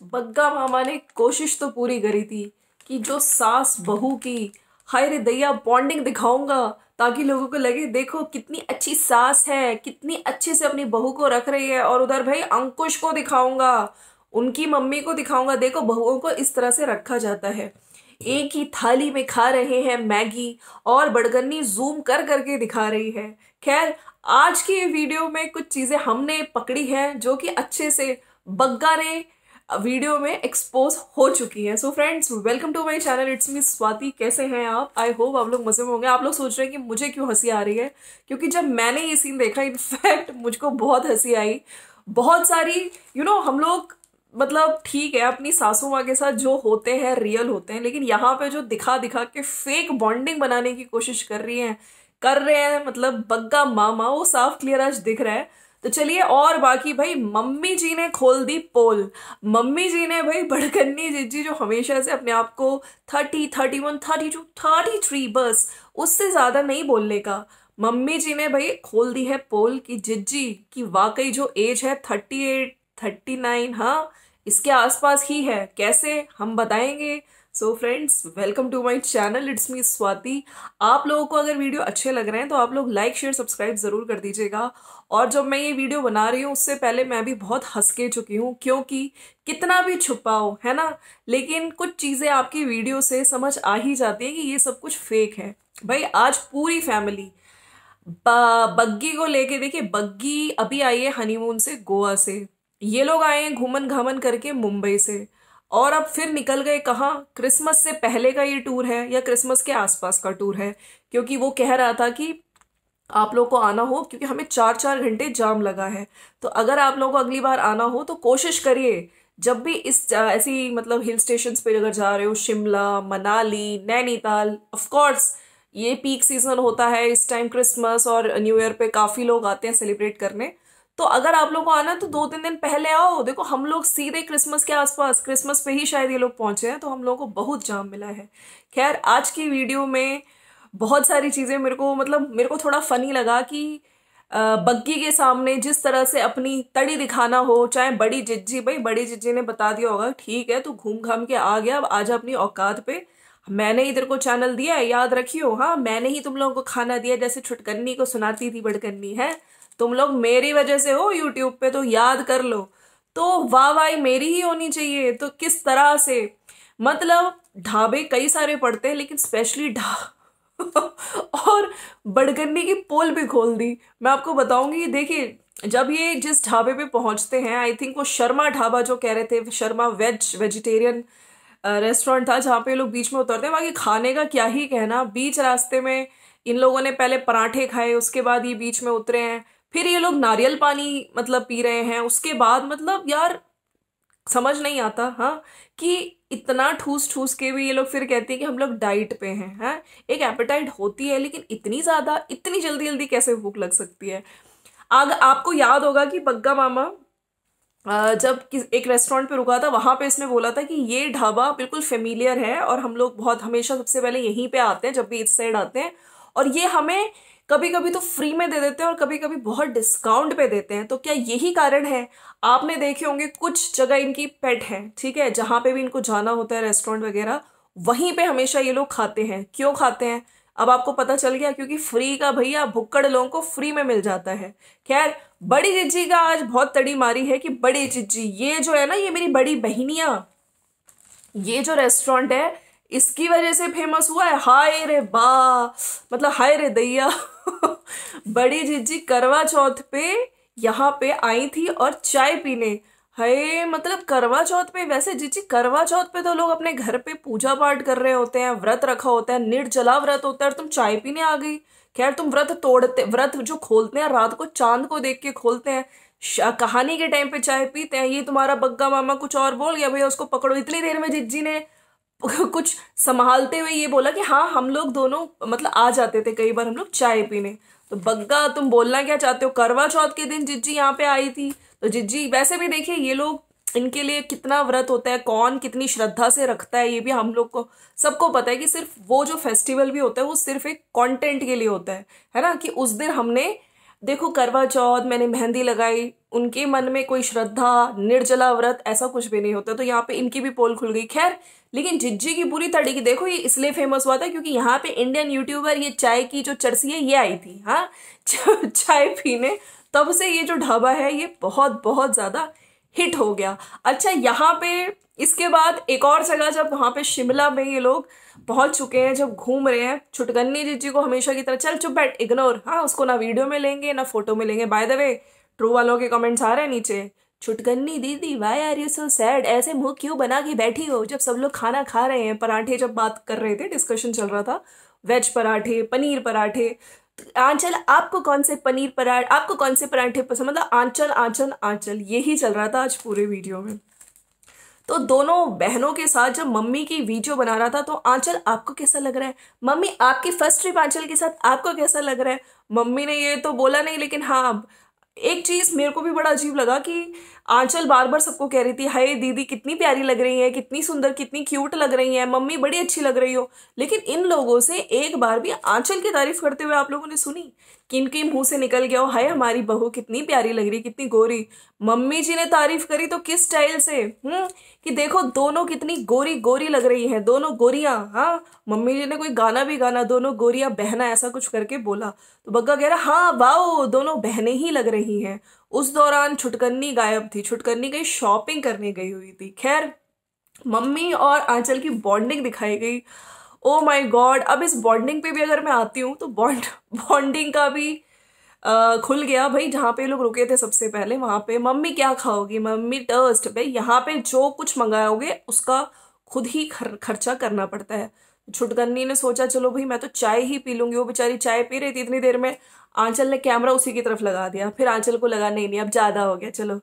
बग्गा मामा ने कोशिश तो पूरी करी थी कि जो सास बहू की हाय रे दैया बॉन्डिंग दिखाऊंगा, ताकि लोगों को लगे देखो कितनी अच्छी सास है, कितनी अच्छे से अपनी बहू को रख रही है। और उधर भाई अंकुश को दिखाऊंगा, उनकी मम्मी को दिखाऊंगा, देखो बहुओं को इस तरह से रखा जाता है। एक ही थाली में खा रहे हैं मैगी, और बड़गन्नी जूम कर करके दिखा रही है। खैर, आज की वीडियो में कुछ चीजें हमने पकड़ी हैं जो कि अच्छे से बग्गा ने वीडियो में एक्सपोज हो चुकी है। So friends, welcome to my channel, it's me Swati. कैसे हैं आप? आई होप आप लोग मजे में होंगे। आप लोग सोच रहे हैं कि मुझे क्यों हंसी आ रही है, क्योंकि जब मैंने ये सीन देखा इनफैक्ट मुझको बहुत हंसी आई। बहुत सारी हम लोग मतलब ठीक है अपनी सासू माँ के साथ जो होते हैं रियल होते हैं, लेकिन यहाँ पे जो दिखा दिखा के फेक बॉन्डिंग बनाने की कोशिश कर रहे हैं मतलब बग्गा मामा, वो साफ क्लियर आज दिख रहा है। तो चलिए, और बाकी भाई मम्मी जी ने खोल दी पोल। मम्मी जी ने भाई बड़कन्नी जिज्जी जो हमेशा से अपने आप को 30, 31, 32, 33 बस उससे ज्यादा नहीं बोलने का, मम्मी जी ने भाई खोल दी है पोल कि जिज्जी की वाकई जो एज है 38, 39, हाँ इसके आसपास ही है। कैसे हम बताएंगे। So friends, welcome to my channel, it's me Swati. आप लोगों को अगर वीडियो अच्छे लग रहे हैं तो आप लोग लाइक शेयर सब्सक्राइब जरूर कर दीजिएगा। और जब मैं ये वीडियो बना रही हूँ उससे पहले मैं भी बहुत हंस के चुकी हूँ, क्योंकि कितना भी छुपाओ है ना, लेकिन कुछ चीजें आपकी वीडियो से समझ आ ही जाती है कि ये सब कुछ फेक है। भाई आज पूरी फैमिली बग्गी को लेके, देखिए बग्गी अभी आई है हनीमून से गोवा से, ये लोग आए हैं घूमन घामन करके मुंबई से, और अब फिर निकल गए कहाँ? क्रिसमस से पहले का ये टूर है या क्रिसमस के आसपास का टूर है, क्योंकि वो कह रहा था कि आप लोग को आना हो, क्योंकि हमें 4-4 घंटे जाम लगा है। तो अगर आप लोगों को अगली बार आना हो तो कोशिश करिए, जब भी इस ऐसी मतलब हिल स्टेशन पे अगर जा रहे हो, शिमला, मनाली, नैनीताल, ऑफ कोर्स ये पीक सीजन होता है इस टाइम, क्रिसमस और न्यू ईयर पे काफी लोग आते हैं सेलिब्रेट करने। तो अगर आप लोग को आना है तो 2-3 दिन पहले आओ। देखो हम लोग सीधे क्रिसमस के आसपास, क्रिसमस पे ही शायद ये लोग पहुंचे हैं, तो हम लोगों को बहुत जाम मिला है। खैर, आज की वीडियो में बहुत सारी चीजें मेरे को थोड़ा फनी लगा कि बग्गी के सामने जिस तरह से अपनी तड़ी दिखाना हो, चाहे बड़ी जिज्जी, भाई बड़ी जिज्जी ने बता दिया होगा ठीक है तू घूम घाम के आ गया, अब आजा अपनी औकात पे। मैंने इधर को चैनल दिया है, याद रखियो, हाँ मैंने ही तुम लोगों को खाना दिया, जैसे छुटकन्नी को सुनाती थी बड़कन्नी है। तुम लोग मेरी वजह से हो यूट्यूब पे, तो याद कर लो। तो वाह वाही मेरी ही होनी चाहिए। तो किस तरह से मतलब ढाबे कई सारे पड़ते हैं, लेकिन स्पेशली और बड़गन्नी की पोल भी खोल दी। मैं आपको बताऊंगी, देखिए जब ये जिस ढाबे पे पहुंचते हैं, आई थिंक वो शर्मा ढाबा जो कह रहे थे, शर्मा वेजिटेरियन रेस्टोरेंट था जहाँ पे लोग बीच में उतरते हैं। बाकी खाने का क्या ही कहना, बीच रास्ते में इन लोगों ने पहले पराठे खाए, उसके बाद ये बीच में उतरे हैं, फिर ये लोग नारियल पानी मतलब पी रहे हैं, उसके बाद मतलब यार समझ नहीं आता हाँ, कि इतना ठूस ठूस के भी ये लोग फिर कहते हैं कि हम लोग डाइट पे हैं। हाँ, एक एपेटाइट होती है, लेकिन इतनी ज्यादा इतनी जल्दी जल्दी कैसे भूख लग सकती है? आपको याद होगा कि बग्गा मामा जब एक रेस्टोरेंट पे रुका था, वहां पे इसने बोला था कि ये ढाबा बिल्कुल फेमिलियर है और हम लोग बहुत हमेशा सबसे पहले यहीं पे आते हैं जब भी इस साइड आते हैं, और ये हमें कभी कभी तो फ्री में दे देते हैं और कभी कभी बहुत डिस्काउंट पे देते हैं। तो क्या यही कारण है? आपने देखे होंगे कुछ जगह इनकी पेट है, ठीक है, जहां पे भी इनको जाना होता है रेस्टोरेंट वगैरह, वहीं पे हमेशा ये लोग खाते हैं। क्यों खाते हैं अब आपको पता चल गया, क्योंकि फ्री का भैया भुक्कड़ लोगों को फ्री में मिल जाता है। खैर, बड़ी जिज्जी का आज बहुत तड़ी मारी है कि बड़ी जिज्जी ये जो है ना, ये मेरी बड़ी बहनिया, ये जो रेस्टोरेंट है इसकी वजह से फेमस हुआ है। हाय रे बा, मतलब हाय रे दैया बड़ी जिज्जी करवा चौथ पे यहाँ पे आई थी और चाय पीने। हाय, मतलब करवा चौथ पे, वैसे जिज्जी करवा चौथ पे तो लोग अपने घर पे पूजा पाठ कर रहे होते हैं, व्रत रखा होता है, निर्जला व्रत होता है, और तुम चाय पीने आ गई। खैर, तुम व्रत तोड़ते, व्रत जो खोलते हैं रात को चांद को देख के खोलते हैं, कहानी के टाइम पे चाय पीते हैं। ये तुम्हारा बग्गा मामा कुछ और बोल गया, भैया उसको पकड़ो। इतनी देर में जिज्जी ने कुछ संभालते हुए ये बोला कि हाँ हम लोग दोनों मतलब आ जाते थे कई बार हम लोग चाय पीने। तो बग्गा, तुम बोलना क्या चाहते हो? करवा चौथ के दिन जिज्जी यहाँ पे आई थी, तो जिज्जी वैसे भी देखिए ये लोग, इनके लिए कितना व्रत होता है, कौन कितनी श्रद्धा से रखता है, ये भी हम लोग को सबको पता है कि सिर्फ वो जो फेस्टिवल भी होता है वो सिर्फ एक कंटेंट के लिए होता है ना, कि उस दिन हमने देखो करवा चौथ मैंने मेहंदी लगाई, उनके मन में कोई श्रद्धा निर्जला व्रत ऐसा कुछ भी नहीं होता, तो यहाँ पे इनकी भी पोल खुल गई। खैर, लेकिन जिज्जी की पूरी तड़ीकी देखो, ये इसलिए फेमस हुआ था क्योंकि यहाँ पे इंडियन यूट्यूबर ये चाय की जो चरसी है ये आई थी, हाँ चाय पीने, तब से ये जो ढाबा है ये बहुत बहुत ज्यादा हिट हो गया। अच्छा, यहाँ पे इसके बाद एक और जगह, जब वहां पे शिमला में ये लोग पहुंच चुके हैं, जब घूम रहे हैं, छुटकन्नी जिज्जी को हमेशा की तरह चल चुप बैठ, इग्नोर, हाँ उसको ना वीडियो में लेंगे ना फोटो में लेंगे। बाय द वे, ट्रू वालों के कमेंट्स आ रहे हैं नीचे, छुटकन्नी दीदी why are you so sad, ऐसे मुंह क्यों बना के बैठी हो जब सब लोग खाना खा रहे हैं। पराठे जब बात कर रहे थे, डिस्कशन चल रहा था, वेज पराठे, पनीर पराठे, आंचल आपको कौन से पनीर पराठे, आपको कौन से पराठे पसंद, मतलब आंचल आंचल आंचल, यही चल रहा था आज पूरे वीडियो में। तो दोनों बहनों के साथ जब मम्मी की वीडियो बना रहा था, तो आंचल आपको कैसा लग रहा है, मम्मी आपकी फर्स्ट ट्रिप आंचल के साथ आपको कैसा लग रहा है। मम्मी ने ये तो बोला नहीं, लेकिन हाँ एक चीज मेरे को भी बड़ा अजीब लगा कि आंचल बार बार सबको कह रही थी, हाय दीदी कितनी प्यारी लग रही है, कितनी सुंदर, कितनी क्यूट लग रही है, मम्मी बड़ी अच्छी लग रही हो, लेकिन इन लोगों से एक बार भी आंचल की तारीफ करते हुए आप लोगों ने सुनी? किनके मुंह से निकल गया हो, हाय हमारी बहू कितनी प्यारी लग रही, कितनी गोरी। मम्मी जी ने तारीफ करी तो किस स्टाइल से, कि देखो दोनों कितनी गोरी गोरी लग रही हैं, दोनों गोरियां। हाँ, मम्मी जी ने कोई गाना भी गाना, दोनों गोरियां बहना ऐसा कुछ करके बोला, तो बग्गा कह रहा हाँ वाओ दोनों बहनें ही लग रही हैं। उस दौरान छुटकन्नी गायब थी, छुटकन्नी कहीं शॉपिंग करने गई हुई थी। खैर, मम्मी और आंचल की बॉन्डिंग दिखाई गई। ओ माय गॉड, अब इस बॉन्डिंग पे भी अगर मैं आती हूँ तो बॉन्डिंग का भी खुल गया भाई। जहाँ पे लोग रुके थे सबसे पहले, वहां पे मम्मी क्या खाओगी, मम्मी टोस्ट। भाई यहाँ पे जो कुछ मंगाओगे उसका खुद ही खर्चा करना पड़ता है। छुटकन्नी ने सोचा चलो भाई मैं तो चाय ही पी लूंगी, वो बेचारी चाय पी रही थी, इतनी देर में आंचल ने कैमरा उसी की तरफ लगा दिया। फिर आंचल को लगा नहीं नहीं अब ज्यादा हो गया, चलो।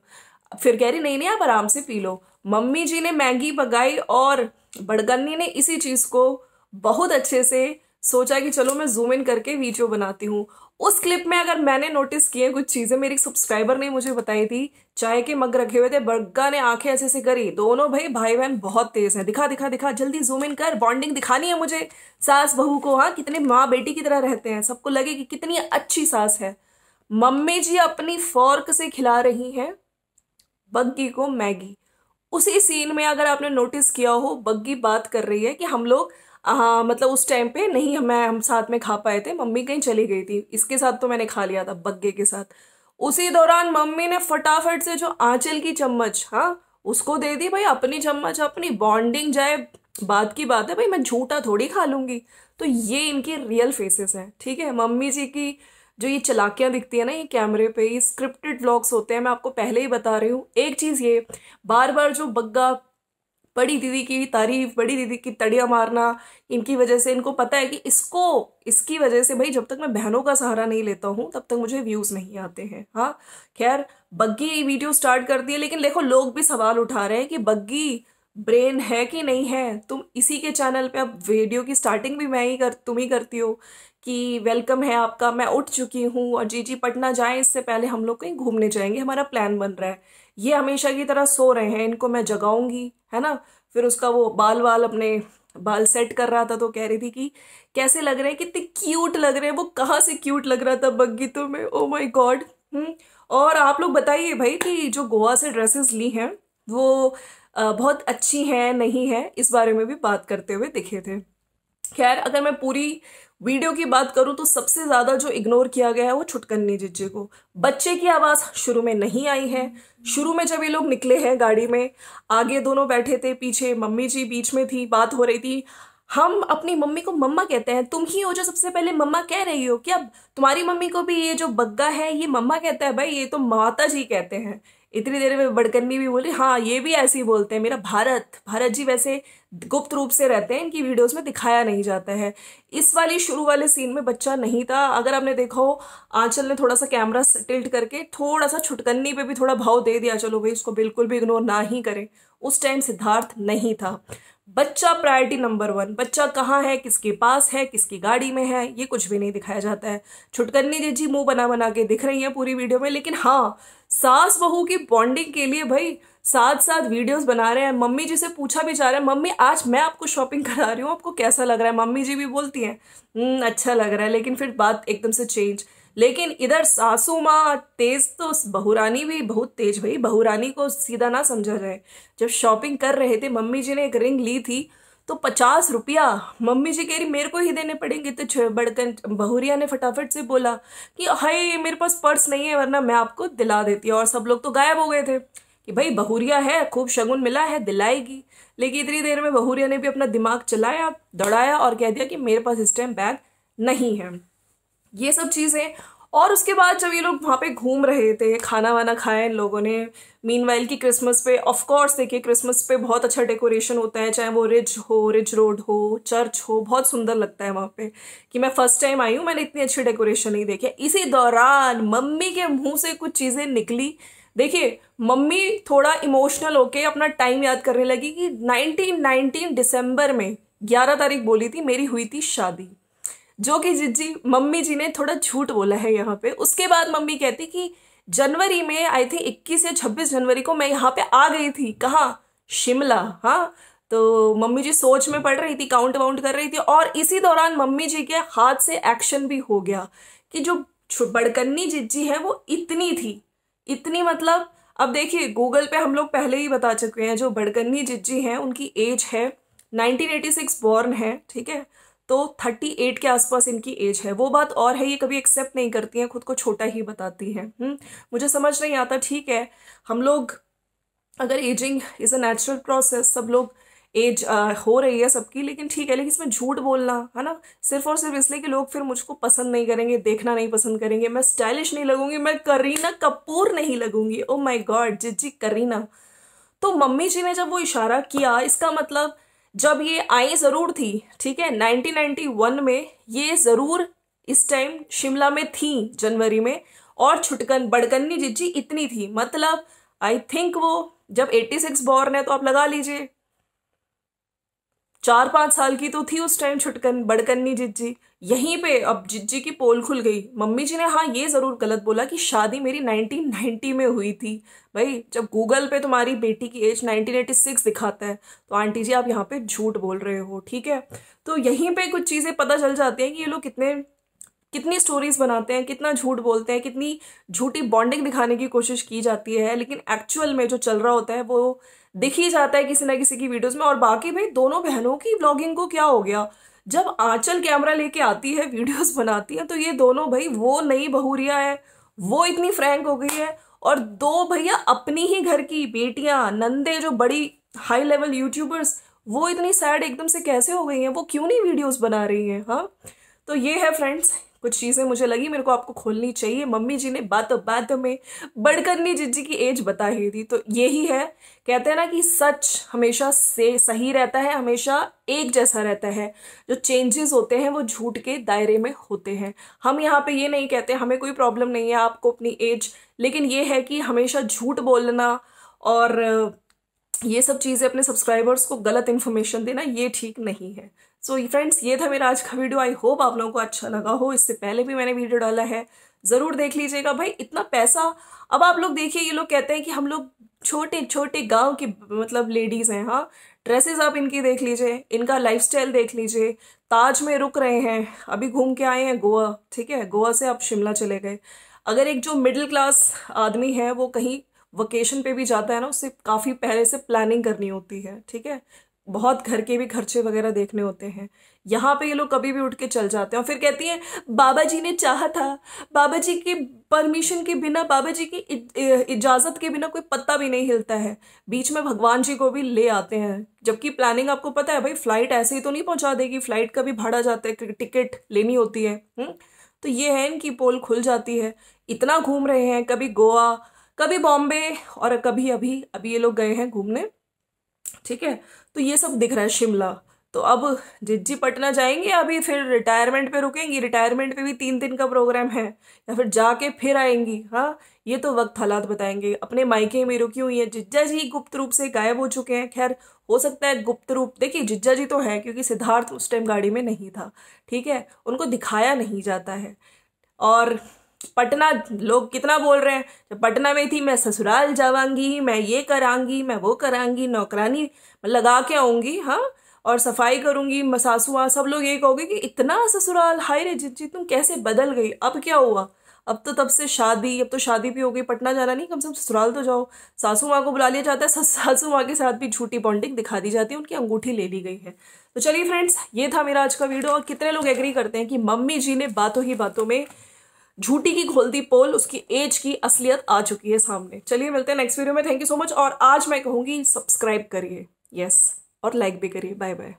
फिर कह रही नहीं नहीं आप आराम से पी लो। मम्मी जी ने मैगी पकाई और बड़गन्नी ने इसी चीज को बहुत अच्छे से सोचा कि चलो मैं जूम इन करके वीडियो बनाती हूँ। उस क्लिप में अगर मैंने नोटिस किए कुछ चीजें, मेरी सब्सक्राइबर ने मुझे बताई थी, चाय के मग रखे हुए थे, बग्गा ने आंखें ऐसे से करी। दोनों भाई बहन बहुत तेज हैं, दिखा दिखा दिखा जल्दी जूम इन कर, बॉन्डिंग दिखानी है मुझे सास बहू को। हाँ, कितने माँ बेटी की तरह रहते हैं, सबको लगे कि कितनी अच्छी सास है। मम्मी जी अपनी फोर्क से खिला रही हैं बग्गी को मैगी। उसी सीन में अगर आपने नोटिस किया हो, बग्गी बात कर रही है कि हम लोग हाँ मतलब उस टाइम पे नहीं, हम साथ में खा पाए थे, मम्मी कहीं चली गई थी, इसके साथ तो मैंने खा लिया था बग्गे के साथ। उसी दौरान मम्मी ने फटाफट से जो आंचल की चम्मच, हाँ उसको दे दी। भाई अपनी चम्मच अपनी, बॉन्डिंग जाए बात की बात है, भाई मैं झूठा थोड़ी खा लूंगी। तो ये इनके रियल फेसेस हैं, ठीक है। मम्मी जी की जो ये चलाकियां दिखती है ना, ये कैमरे पे, ये स्क्रिप्टेड व्लॉग्स होते हैं, मैं आपको पहले ही बता रही हूँ। एक चीज ये, बार बार जो बग्गा बड़ी दीदी की तारीफ, बड़ी दीदी की तड़िया मारना, इनकी वजह से, इनको पता है कि इसकी वजह से भाई जब तक मैं बहनों का सहारा नहीं लेता हूँ तब तक मुझे व्यूज नहीं आते हैं। हाँ खैर, बग्गी वीडियो स्टार्ट कर दिए, लेकिन देखो लोग भी सवाल उठा रहे हैं कि बग्गी ब्रेन है कि नहीं है। तुम इसी के चैनल पे, अब वीडियो की स्टार्टिंग भी तुम ही करती हो कि वेलकम है आपका, मैं उठ चुकी हूँ और जीजी पटना जाए इससे पहले हम लोग कहीं घूमने जाएंगे, हमारा प्लान बन रहा है। ये हमेशा की तरह सो रहे हैं, इनको मैं जगाऊंगी, है ना। फिर उसका वो अपने बाल सेट कर रहा था, तो कह रही थी कि कैसे लग रहे हैं, कितने क्यूट लग रहे हैं। वो कहाँ से क्यूट लग रहा था बग्गी तुम्हें, ओ माय गॉड। और आप लोग बताइए भाई कि जो गोवा से ड्रेसेस ली हैं वो बहुत अच्छी हैं नहीं है, इस बारे में भी बात करते हुए दिखे थे। खैर, अगर मैं पूरी वीडियो की बात करूं तो सबसे ज्यादा जो इग्नोर किया गया है वो छुटकन्नी जिज्जे को। बच्चे की आवाज शुरू में नहीं आई है। शुरू में जब ये लोग निकले हैं गाड़ी में, आगे दोनों बैठे थे, पीछे मम्मी जी बीच में थी, बात हो रही थी। हम अपनी मम्मी को मम्मा कहते हैं, तुम ही हो जो सबसे पहले मम्मा कह रही हो, क्या तुम्हारी मम्मी को भी ये जो बग्गा है ये मम्मा कहता है? भाई ये तो माता जी कहते हैं। इतनी देर में बड़कन्नी भी बोली हाँ ये भी ऐसे ही बोलते हैं, मेरा भारत जी वैसे गुप्त रूप से रहते हैं, इनकी वीडियोस में दिखाया नहीं जाता है। इस वाली शुरू वाले सीन में बच्चा नहीं था। अगर आपने देखा हो, आंचल ने थोड़ा सा कैमरा टिल्ट करके थोड़ा सा छुटकन्नी पे भी थोड़ा भाव दे दिया, चलो भाई उसको बिल्कुल भी इग्नोर ना ही करें। उस टाइम सिद्धार्थ नहीं था। बच्चा प्रायोरिटी नंबर 1। बच्चा कहाँ है, किसके पास है, किसकी गाड़ी में है, ये कुछ भी नहीं दिखाया जाता है। छुटकन्नी जी मुंह बना बना के दिख रही है पूरी वीडियो में, लेकिन हाँ सास बहू की बॉन्डिंग के लिए भाई साथ साथ वीडियोस बना रहे हैं। मम्मी जी से पूछा भी जा रहा है, मम्मी आज मैं आपको शॉपिंग करा रही हूँ, आपको कैसा लग रहा है? मम्मी जी भी बोलती हैं अच्छा लग रहा है, लेकिन फिर बात एकदम से चेंज। लेकिन इधर सासू माँ तेज तो बहुरानी भी बहुत तेज भाई, बहुरानी को सीधा ना समझा जाए। जब शॉपिंग कर रहे थे, मम्मी जी ने एक रिंग ली थी तो 50 रुपया, मम्मी जी कह रही मेरे को ही देने पड़ेंगे। तो बड़कन बहुरिया ने फटाफट से बोला कि हाय मेरे पास पर्स नहीं है वरना मैं आपको दिला देती। और सब लोग तो गायब हो गए थे कि भाई बहुरिया है, खूब शगुन मिला है, दिलाएगी। लेकिन इतनी देर में बहुरिया ने भी अपना दिमाग चलाया, दौड़ाया और कह दिया कि मेरे पास इस टाइम बैग नहीं है। ये सब चीज़ें। और उसके बाद जब ये लोग वहाँ पे घूम रहे थे, खाना वाना खाया इन लोगों ने। मीनवाइल की क्रिसमस पे ऑफ कोर्स देखिए, क्रिसमस पे बहुत अच्छा डेकोरेशन होता है, चाहे वो रिज रोड हो, चर्च हो, बहुत सुंदर लगता है वहाँ पे। कि मैं फर्स्ट टाइम आई हूँ, मैंने इतनी अच्छी डेकोरेशन नहीं देखी। इसी दौरान मम्मी के मुंह से कुछ चीज़ें निकली। देखिए मम्मी थोड़ा इमोशनल होके अपना टाइम याद करने लगी कि 1919 दिसंबर में 11 तारीख बोली थी मेरी हुई थी शादी, जो कि जिज्जी मम्मी जी ने थोड़ा झूठ बोला है यहाँ पे। उसके बाद मम्मी कहती कि जनवरी में आई थी 21 या 26 जनवरी को मैं यहाँ पे आ गई थी। कहाँ? शिमला। हाँ, तो मम्मी जी सोच में पड़ रही थी, काउंट वाउंट कर रही थी। और इसी दौरान मम्मी जी के हाथ से एक्शन भी हो गया कि जो बड़कन्नी जिज्जी है वो इतनी थी, इतनी मतलब। अब देखिए गूगल पे हम लोग पहले ही बता चुके हैं, जो बड़कन्नी जिज्जी हैं उनकी एज है 1986 बॉर्न है, ठीक है। तो 38 के आसपास इनकी एज है। वो बात और है, ये कभी एक्सेप्ट नहीं करती हैं, खुद को छोटा ही बताती हैं। मुझे समझ नहीं आता, ठीक है हम लोग अगर ageing is a natural process, सब लोग एज हो रही है सबकी, लेकिन ठीक है। लेकिन इसमें झूठ बोलना है ना, सिर्फ और सिर्फ इसलिए कि लोग फिर मुझको पसंद नहीं करेंगे, देखना नहीं पसंद करेंगे, मैं स्टाइलिश नहीं लगूंगी, मैं करीना कपूर नहीं लगूंगी। ओ माय गॉड जिज्जी करीना। तो मम्मी जी ने जब वो इशारा किया, इसका मतलब जब ये आई जरूर थी, ठीक है 1991 में ये जरूर इस टाइम शिमला में थी जनवरी में। और छुटकन बड़कन्नी जिज्जी इतनी थी, मतलब आई थिंक वो जब 86 बॉर्न है तो आप लगा लीजिए 4-5 साल की तो थी उस टाइम छुटकन बड़कन्नी जिज्जी। यहीं पे अब जिज्जी की पोल खुल गई। मम्मी जी ने हाँ ये जरूर गलत बोला कि शादी मेरी 1990 में हुई थी। भाई जब गूगल पे तुम्हारी बेटी की एज 1986 दिखाता है तो आंटी जी आप यहाँ पे झूठ बोल रहे हो, ठीक है। तो यहीं पे कुछ चीजें पता चल जाती हैं कि ये लोग कितनी स्टोरीज बनाते हैं, कितना झूठ बोलते हैं, कितनी झूठी बॉन्डिंग दिखाने की कोशिश की जाती है, लेकिन एक्चुअल में जो चल रहा होता है वो दिख ही जाता है किसी ना किसी की वीडियोस में। और बाकी भाई दोनों बहनों की व्लॉगिंग को क्या हो गया, जब आंचल कैमरा लेके आती है वीडियोस बनाती है तो ये दोनों भाई वो नई बहुरिया है, वो इतनी फ्रैंक हो गई है। और दो भैया अपनी ही घर की बेटियां नंदे जो बड़ी हाई लेवल यूट्यूबर्स, वो इतनी सैड एकदम से कैसे हो गई हैं, वो क्यों नहीं वीडियोस बना रही हैं। हाँ, तो ये है फ्रेंड्स, कुछ चीजें मुझे लगी मेरे को आपको खोलनी चाहिए। मम्मी जी ने बातों बातों में बड़कन्नी जिज्जी की एज बता ही दी, तो यही है। कहते हैं ना कि सच हमेशा से सही रहता है, हमेशा एक जैसा रहता है। जो चेंजेस होते हैं वो झूठ के दायरे में होते हैं। हम यहाँ पे ये नहीं कहते, हमें कोई प्रॉब्लम नहीं है आपको अपनी एज, लेकिन ये है कि हमेशा झूठ बोलना और ये सब चीज़ें अपने सब्सक्राइबर्स को गलत इन्फॉर्मेशन देना ये ठीक नहीं है। सो फ्रेंड्स ये था मेरा आज का वीडियो। आई होप आप लोगों को अच्छा लगा हो। इससे पहले भी मैंने वीडियो डाला है, ज़रूर देख लीजिएगा। भाई इतना पैसा, अब आप लोग देखिए, ये लोग कहते हैं कि हम लोग छोटे छोटे गांव की मतलब लेडीज़ हैं। हाँ, ड्रेसेस आप इनकी देख लीजिए, इनका लाइफस्टाइल देख लीजिए। ताज में रुक रहे हैं, अभी घूम के आए हैं गोवा, ठीक है, गोवा से आप शिमला चले गए। अगर एक जो मिडिल क्लास आदमी है वो कहीं वकेशन पे भी जाता है ना, उससे काफ़ी पहले से प्लानिंग करनी होती है, ठीक है, बहुत घर के भी खर्चे वगैरह देखने होते हैं। यहाँ पे ये लोग कभी भी उठ के चल जाते हैं और फिर कहती हैं बाबा जी ने चाहा था, बाबा जी की परमिशन के बिना, बाबा जी की इजाज़त के बिना कोई पत्ता भी नहीं हिलता है। बीच में भगवान जी को भी ले आते हैं, जबकि प्लानिंग आपको पता है भाई फ्लाइट ऐसे ही तो नहीं पहुंचा देगी, फ्लाइट का भी भाड़ा जाता है, टिकट लेनी होती है। तो ये है इनकी पोल खुल जाती है। इतना घूम रहे हैं, कभी गोवा, कभी बॉम्बे, और कभी अभी अभी ये लोग गए हैं घूमने, ठीक है। तो ये सब दिख रहा है शिमला। तो अब जिज्जी पटना जाएंगे, अभी फिर रिटायरमेंट पे रुकेंगी, रिटायरमेंट पे भी 3 दिन का प्रोग्राम है, या फिर जाके फिर आएंगी। हाँ, ये तो वक्त हालात बताएंगे। अपने मायके में रुकी हुई है। जिज्जा जी गुप्त रूप से गायब हो चुके हैं। खैर हो सकता है गुप्त रूप, देखिए जिज्जा जी तो है क्योंकि सिद्धार्थ उस टाइम गाड़ी में नहीं था, ठीक है, उनको दिखाया नहीं जाता है। और पटना लोग कितना बोल रहे हैं, जब पटना में थी मैं ससुराल जावांगी, मैं ये करांगी, मैं वो करांगी, नौकरानी लगा के आऊंगी, हाँ, और सफाई करूंगी, सासू, सब लोग ये कहोगे कि इतना ससुराल, हाय रे जिज्जी तुम कैसे बदल गई, अब क्या हुआ, अब तो तब से शादी, अब तो शादी भी हो गई, पटना जाना नहीं, कम से कम ससुराल तो जाओ। सासू माँ को बुला लिया जाता है, सासू माँ के साथ भी झूठी बॉन्डिंग दिखा दी जाती है, उनकी अंगूठी ले ली गई है। तो चलिए फ्रेंड्स, ये था मेरा आज का वीडियो। और कितने लोग एग्री करते हैं कि मम्मी जी ने बातों ही बातों में झूठी की खोल दी पोल, उसकी एज की असलियत आ चुकी है सामने। चलिए मिलते हैं नेक्स्ट वीडियो में। Thank you so much. और आज मैं कहूंगी सब्सक्राइब करिए, यस, और लाइक भी करिए। Bye bye.